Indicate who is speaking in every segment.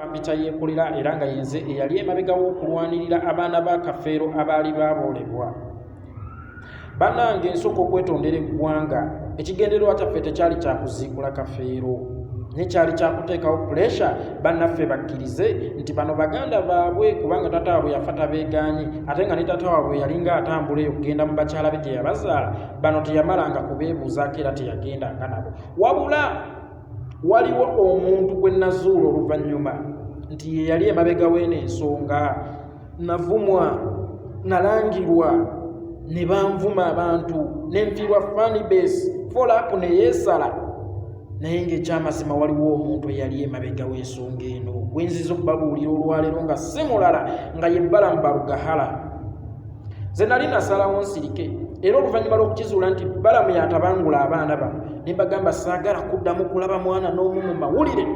Speaker 1: Mpita yeekulira era nga yenze eyali emabega w'okulwanirira abaana ba Kafeero abaali baaboolebwa. Bannange nsooka okwetondera eggwanga, ekigendererwa kyaffe tekyali kya kuziikula Kafeero, naye kyali kya kuteekawo puleesha bannaffe bakkirize nti bano baganda baabwe, kubanga taata waabwe yafa tabeegaanye, ate nga ne taata waabwe yalinga atambula eyo kugenda mu bakyala be gye yabazaala, bano teyamalanga kubeebuuzaako era teyagendanga nabo. Wabula waliwo omuntu gwe nazuula oluvannyuma nti ye yali emabega w'eno ensonga. Navumwa, nalangirwa, ne banvuma abantu, ne nfiirwa fan base, follow-up ne yeesala. Naye ng'ekyamazima waliwo omuntu eyali emabega w'ensonga eno gwe nziza okubabuulira olwaleero nga si mulala nga ye Balamu Balugahala. Nze nali nasalawo nsirike era oluvannyuma lw'okukizuula nti Balamu yatabangula abaana bano ne mbagamba saagala kuddamu kulaba mwana n'omu mu mawulire,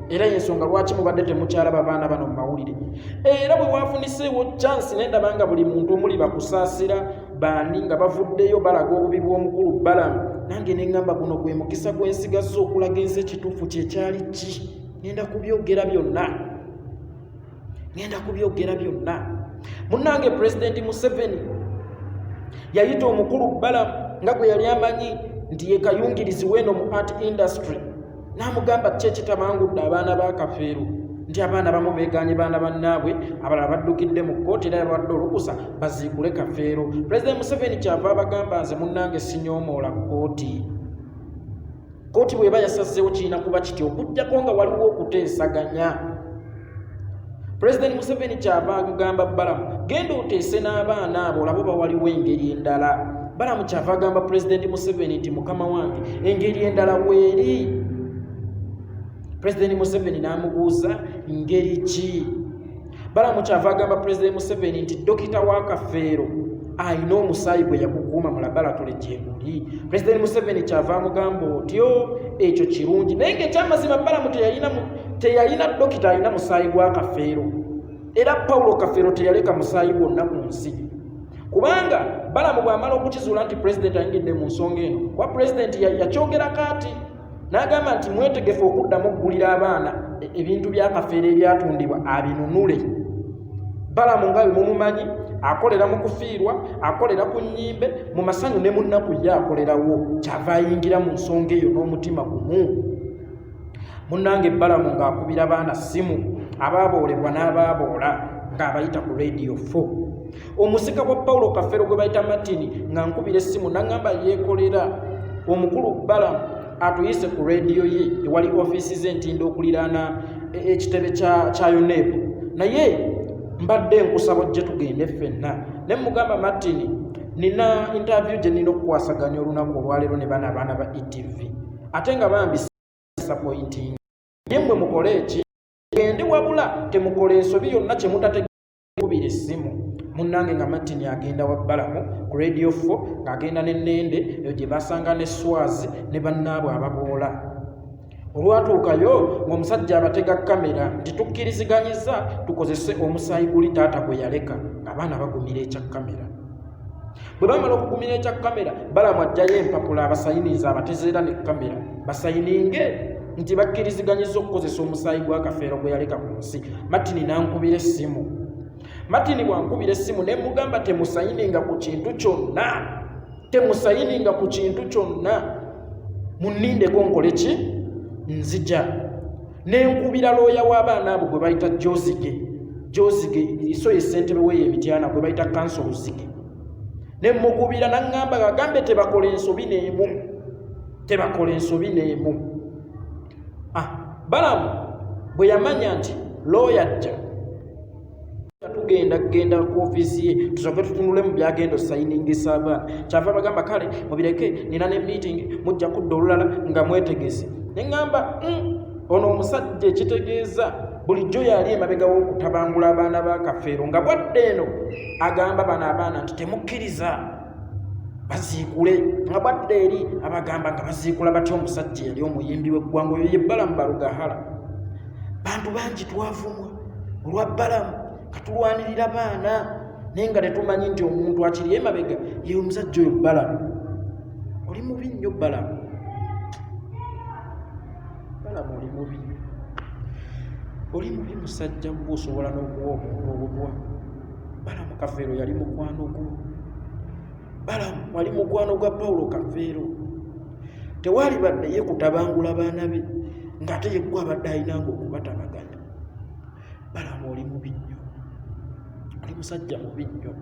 Speaker 1: era y'ensonga lwaki mubadde temukyalaba baana bano mu mawulire. Era bwe waafuniseewo chansi ne ndaba nga buli muntu omuli bakusaasira baani nga bavuddeyo balaga obubi bw'omukulu Balamu, nange ne ŋŋamba guno gwe mukisa gwe nsigazza okulaga ensi ekituufu kye kyali ki. Ngenda kubyogera byonna. Munnange Pulezidenti Museveni yayita omukulu Balamu nga gwe yali amanyi nti ye kayungirizi w'eno mu art industry, n'amugamba ki ekitabangudde abaana ba Kafeero, nti abaana bamu beegaanye baana bannaabwe, abalala baddukidde mu kkooti era yabawadde olukusa baziikule Kafeero. Pulezidenti Museveni kyava abagamba nze munnange sinyoomoola kkooti. Kkooti bw'eba yasazzeewo kirina kuba kityo okuggyako nga waliwo okuteesaganya. Pulezidenti Museveni kyava agamba Balamu, genda oteese n'abaana abo olabo bawaliwo engeri endala. Balamu kyava agamba Pulezidenti Museveni nti mukama wange engeri endala weeri. Pulezidenti Museveni n'amubuuza ngeri ki? Balamu kyava agamba Pulezidenti Museveni nti dokita wa Kafeero ayina omusaayi gwe yagukuuma mu laboratoire gye guli. Pulezidenti Museveni kyava amugamba otyo, ekyo kirungi, naye ng'ekyamazima Balamu teyalina dokita alina musaayi gwa Kafeero, era Paulo Kafeero teyaleka musaayi gwonna ku nsi. Kubanga Balamu bw'amala okukizuula nti pulezidenti ayingidde mu nsonga eno, kuba pulezidenti yakyogerako ati n'agamba nti mwetegefu okuddamu okugulira abaana ebintu bya Kafeero ebyatundibwa abinunule. Balamu nga bwe mumumanyi akolera mu kufiirwa, akolera ku nnyimbe, mu masanyu ne mu nnaku ye akolerawo, kyava ayingira mu nsonga eyo n'omutima gumu. Munnange Balamu ng'akubira baana ssimu, abaaboolebwa n'abaaboola ng'abayita ku Radio 4. Omusika wa Paulo Kafeero gwe bayita Martin nga nkubira essimu n'aŋŋamba yeekolera. Omukulu Balamu atuyise ku rediyo ye ewali ofiisi ze Ntindo okuliraana ekitebe kya UNEP, naye mbadde nkusaba ojje tugende ffenna. Ne mugamba Martin, nina interview gye nina okukwasaganya olunaku olwaleero ne bana abaana ba ETV, ate nga bambi disappointing. Ye mmwe mukole eki? Gende wabula temukola ensobi yonna kye mutatekubira essimu. Munnange nga Martin agenda wa Balamu ku Radio 4 ng'agenda n'ennende eyo gye basanga ne Swazi ne bannaabwe ababoola. Olwatuukayo ng'omusajja abatega kamera nti tukkiriziganyiza tukozese omusaayi guli taata gwe yaleka, ng'abaana bagumira ekya kamera. Bwe bamala okugumira ekya kamera, Balamu ajjayo empapula abasayiniza abatezeera ne kamera basayininge nti bakkiriziganyiza okukozesa omusaayi gwa Kafeero gwe yaleka ku nsi. Martin n'ankubira essimu. Martin bwankubira essimu ne mugamba temusayininga ku kintu kyonna, munnindeko nkole ki? Nzija. Nenkubira looya w'abaana abo gwe bayita Jozige iso ye ssentebe w'eyo Emityana gwe bayita Kansolo Zige. Ne mukubira n'aŋŋamba agambe tebakola ensobi n'emu. Balamu bwe yamanya nti looya ajja, tugenda ku ofiisi ye tusooke tutunule mu byagenda osayiningisa abaana, kyava bagamba kale mubireke, nina ne meeting mujja kudda olulala nga mwetegese. Ne ŋŋamba ono omusajja ekitegeeza bulijjo yali emabega w'okutabangula abaana ba Kafeero, nga bwadde eno agamba bano abaana nti temukkiriza baziikule, nga bwadde eri abagamba nga baziikula batya omusajja yali omuyimbi w'eggwanga, oyo ye Balamu Balugahala. Bantu bangi twavumwa olwa Balamu nga tulwanirira baana naye nga tetumanyi nti omuntu akiri emabega ye omusajja oyo Balamu. Oli mubi nnyo Balamu. Balamu oli mubi. oli mubi musajja gwe osobola n'okuwa omuntu obutwa. Balamu Kafeero yali mukwano gwo. Balamu wali mukwano gwa Pawulo Kafeero. Tewaali badde ye kutabangula baana be ng'ate ye gwe abadde ayinanga okubatabaganya. Balamu oli mubi nnyo. Oli musajja mubi nnyo.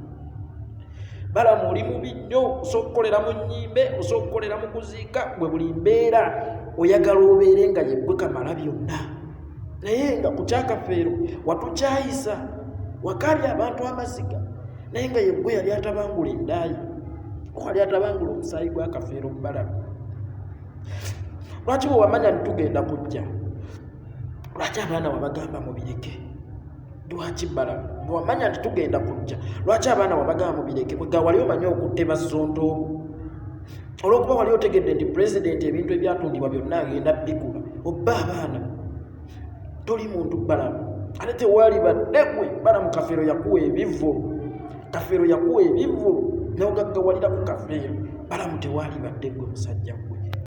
Speaker 1: Balamu oli mubi nnyo. Osobola okukolera mu nnyimbe, osobola okukolera mu kuziika, bwe buli mbeera oyagala obeere nga ye gwe kamala byonna. Naye nga ku kya Kafeero watukyayisa, wakaabya abantu amaziga, naye nga ye gwe yali atabangula endaayi, wali atabangula omusaayi gwa Kafeero mu Balamu. Lwaki bwe wamanya nti tugenda kujja, lwaki abaana wabagamba mubireke? Lwaki Balamu bwe wamanya nti tugenda kujja, lwaki abaana wabagamba mubireke? Bwega wali omanyi okutte bazzonto, olw'okuba wali otegedde nti pulezidenti ebintu ebyatundibwa byonna agenda bikuba, obba abaana. Toli muntu Balamu. Ate tewaali badde gwe Balamu Kafeero yakuwa ebivvulu. Kafeero yakuwa ebivvulu n'ogaggawalira ku Kafeero. Balamu tewaali badde gwe musajja gwe.